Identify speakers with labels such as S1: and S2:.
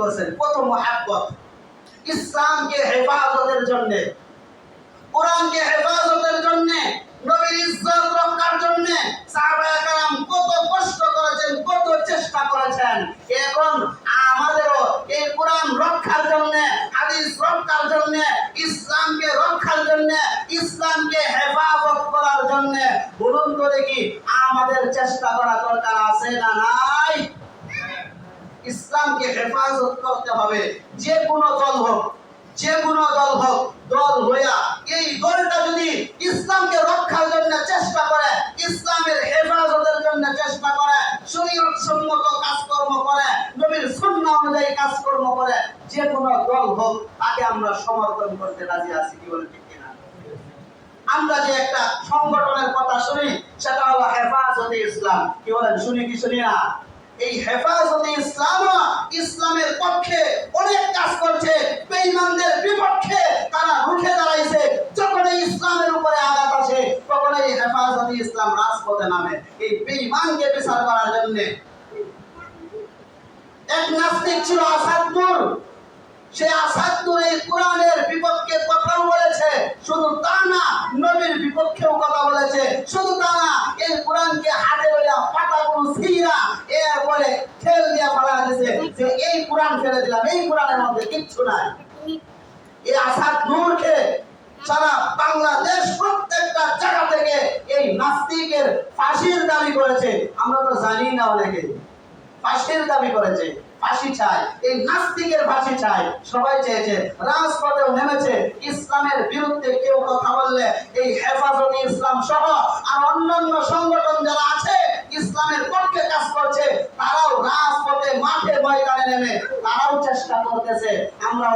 S1: করছেন? কত মহব্বত! ইসলামকে হেফাজতের জন্য, কোরআনকে হেফাজতের জন্য, নবীর ইজ্জত রক্ষার জন্য সাহাবায়ে কেরাম কত কষ্ট করেছেন, কত চেষ্টা করেছেন। এখন আমাদেরও এই কোরআন রক্ষার জন্য, হাদিস রক্ষার জন্য, ইসলামকে রক্ষার জন্য, ইসলামকে হেফাজত করার জন্য বলুন তো দেখি আমাদের চেষ্টা করা দরকার আছে না নাই? ইসলামকে হেফাজত করতে হবে। যে কোনো দল হোক, যে কোনো দল হোক, দল হইয়া এই দলটা যদি ইসলামকে রক্ষার জন্য চেষ্টা করে, ইসলামের হেফাজতের জন্য চেষ্টা করে, শরীয়ত সম্মত কাজকর্ম করে, নবীর সুন্নাহ অনুযায়ী কাজকর্ম করে, যে কোনো দল হোক তাকে আমরা সমর্থন করতে রাজি আছি। কি বলেন ঠিক কিনা? আমরা যে একটা সংগঠনের কথা শুনি সেটা হলো হেফাজতে ইসলাম। কি বলেন, শুনি কি শুনি না? এই হেফাজতে ইসলাম ইসলামের পক্ষে অনেক কাজ করছে, বেঈমানদের বিপক্ষে তারা রুখে দাঁড়াইছে। যখন এই ইসলামের উপরে আঘাত আসে তখন এই হেফাজতে ইসলাম রাজপথে নামে এই বেঈমানকে বিচার করার জন্য। এক নাস্তিক ছিল আসাদুর, সে আসাদুর এই কোরআনের বিপক্ষে কথাও বলেছে, শুধু তা না নবীর বিপক্ষেও কথা বলেছে, শুধু তা না এই কোরআনকে হাতে লইয়া পাতাগুলো ছিঁড়া এরপরে ঠেল দিয়া ফেলা দিয়েছে যে এই কোরআন ফেলে দিলাম, এই কোরআনের মধ্যে কিচ্ছু নাই। এই আসাদুরকে সারা বাংলাদেশ প্রত্যেকটা জায়গা থেকে এই নাস্তিকের ফাঁসির দাবি করেছে। আমরা তো জানি না, অনেকে ফাঁসির দাবি করেছে, ফাঁসি চাই, এই নাস্তিকের ফাঁসি চাই, সবাই চেয়েছে, রাজপথেও নেমেছে। ইসলামের বিরুদ্ধে কেউ কথা বললে এই হেফাজতে ইসলাম সহ আর অন্যান্য সংগঠন যারা আছে ইসলামের পক্ষে কাজ করছে তারাও রাজপথে মাঠে ময়দানে নেমে তারাও চেষ্টা করতেছে। আমরা